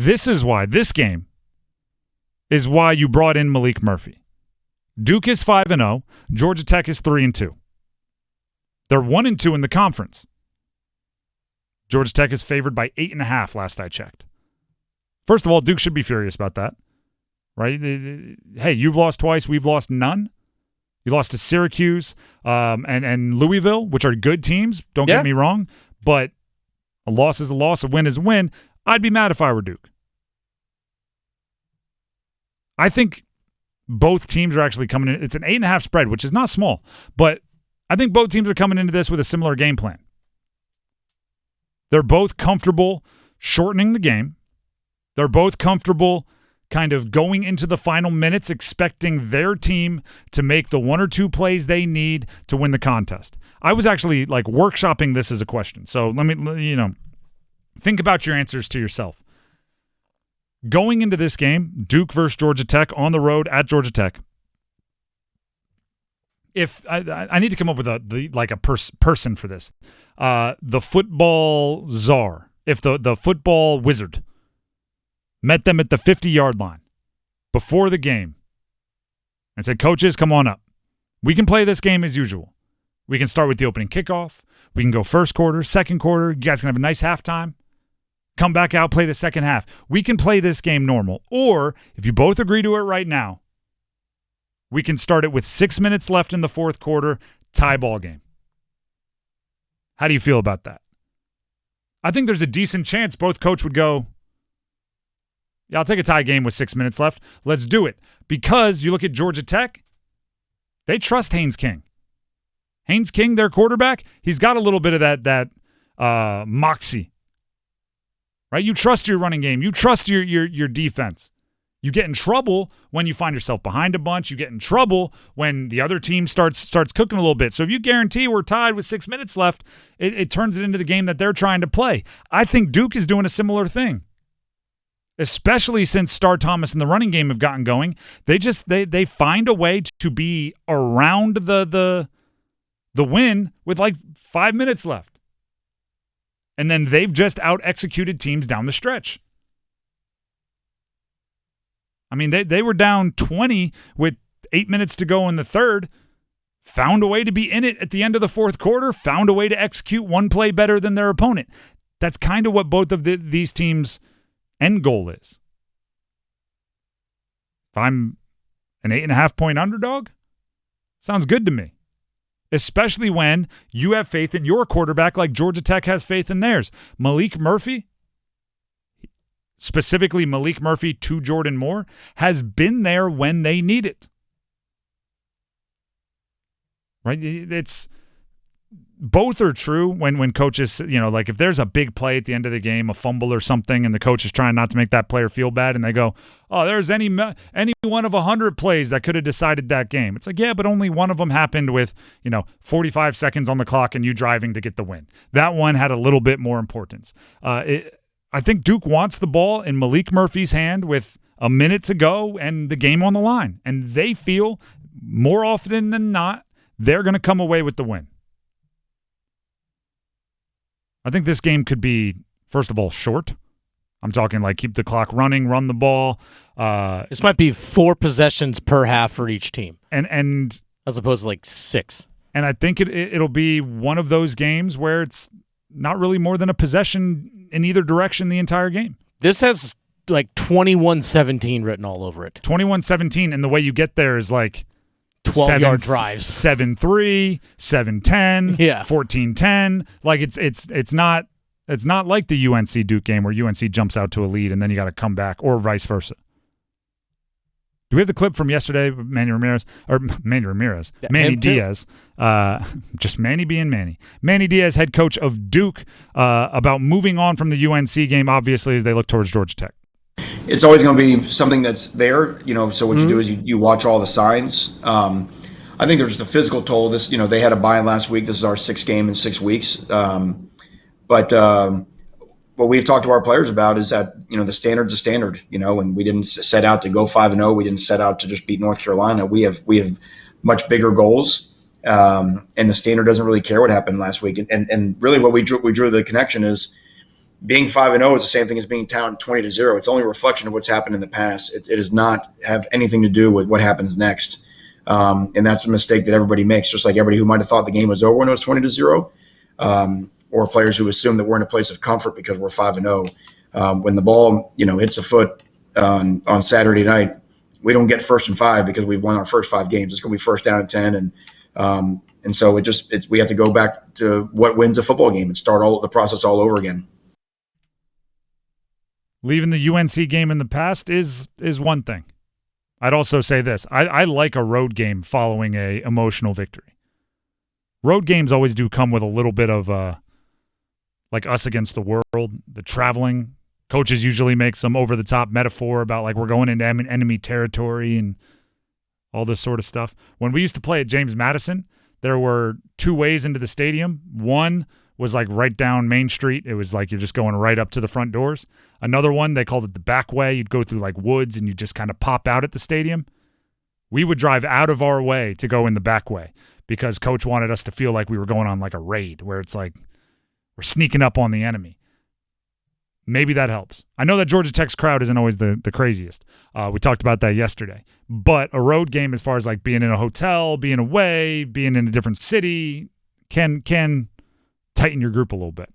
This game is why you brought in Malik Murphy. Duke is 5-0. Georgia Tech is 3-2. They're 1-2 in the conference. Georgia Tech is favored by 8.5 last I checked. First of all, Duke should be furious about that, right? Hey, you've lost twice. We've lost none. You lost to Syracuse and Louisville, which are good teams. Don't get me wrong. But a loss is a loss. A win is a win. I'd be mad if I were Duke. I think both teams are actually coming in. It's an 8.5 spread, which is not small. But I think both teams are coming into this with a similar game plan. They're both comfortable shortening the game. They're both comfortable kind of going into the final minutes expecting their team to make the 1 or 2 plays they need to win the contest. I was actually like workshopping this as a question. So let me, think about your answers to yourself. Going into this game, Duke versus Georgia Tech on the road at Georgia Tech. If I need to come up with a person for this, the football czar, if the football wizard met them at the 50-yard line before the game and said, "Coaches, come on up. We can play this game as usual. We can start with the opening kickoff. We can go first quarter, second quarter. You guys can have a nice halftime. Come back out, play the second half. We can play this game normal. Or if you both agree to it right now, we can start it with 6 minutes left in the fourth quarter, tie ball game." How do you feel about that? I think there's a decent chance both coach would go, "Yeah, I'll take a tie game with 6 minutes left. Let's do it." Because you look at Georgia Tech, they trust Haynes King. Haynes King, their quarterback, he's got a little bit of that moxie. Right? You trust your running game. You trust your defense. You get in trouble when you find yourself behind a bunch. You get in trouble when the other team starts cooking a little bit. So if you guarantee we're tied with 6 minutes left, it turns it into the game that they're trying to play. I think Duke is doing a similar thing, especially since Star Thomas and the running game have gotten going. They find a way to be around the win with like 5 minutes left. And then they've just out-executed teams down the stretch. I mean, they were down 20 with 8 minutes to go in the third, found a way to be in it at the end of the fourth quarter, found a way to execute one play better than their opponent. That's kind of what both of these teams' end goal is. If I'm an 8.5-point underdog, sounds good to me. Especially when you have faith in your quarterback like Georgia Tech has faith in theirs. Malik Murphy, specifically Malik Murphy to Jordan Moore, has been there when they need it. Right? It's both are true when coaches, like if there's a big play at the end of the game, a fumble or something, and the coach is trying not to make that player feel bad, and they go, "Oh, there's any one of 100 plays that could have decided that game." It's like, yeah, but only one of them happened with 45 seconds on the clock and you driving to get the win. That one had a little bit more importance. I think Duke wants the ball in Malik Murphy's hand with a minute to go and the game on the line, and they feel more often than not they're going to come away with the win. I think this game could be, first of all, short. I'm talking like keep the clock running, run the ball. This might be 4 possessions per half for each team, and as opposed to like 6. And I think it'll be one of those games where it's not really more than a possession in either direction the entire game. This has like 21-17 written all over it. 21-17, and the way you get there is like 12-yard drives. 7-3, 7-10, yeah. 14-10. Like it's not like the UNC Duke game where UNC jumps out to a lead and then you got to come back, or vice versa. Do we have the clip from yesterday? Manny Diaz. Just Manny being Manny. Manny Diaz, head coach of Duke, about moving on from the UNC game, obviously, as they look towards Georgia Tech. It's always going to be something that's there, so what you do is you watch all the signs. I think there's just a physical toll. This, they had a bye last week. This is our 6th game in 6 weeks. But what we've talked to our players about is that, the standard's a standard, and we didn't set out to go 5-0. We didn't set out to just beat North Carolina. We have much bigger goals. And the standard doesn't really care what happened last week. And really what we drew the connection is, being 5-0 is the same thing as being down 20-0. It's only a reflection of what's happened in the past. It does not have anything to do with what happens next. And that's a mistake that everybody makes, just like everybody who might have thought the game was over when it was 20-0, or players who assume that we're in a place of comfort because we're 5-0. When the ball, hits the foot on Saturday night, we don't get 1st and 5 because we've won our first 5 games. It's going to be 1st down and 10, and so we have to go back to what wins a football game and start the process all over again. Leaving the UNC game in the past is one thing. I'd also say this. I like a road game following a emotional victory. Road games always do come with a little bit of like us against the world, the traveling. Coaches usually make some over-the-top metaphor about like we're going into enemy territory and all this sort of stuff. When we used to play at James Madison, there were 2 ways into the stadium. One was like right down Main Street. It was like you're just going right up to the front doors. Another one, they called it the back way. You'd go through like woods and you just kind of pop out at the stadium. We would drive out of our way to go in the back way because coach wanted us to feel like we were going on like a raid where it's like we're sneaking up on the enemy. Maybe that helps. I know that Georgia Tech's crowd isn't always the craziest. We talked about that yesterday. But a road game, as far as like being in a hotel, being away, being in a different city, can tighten your group a little bit.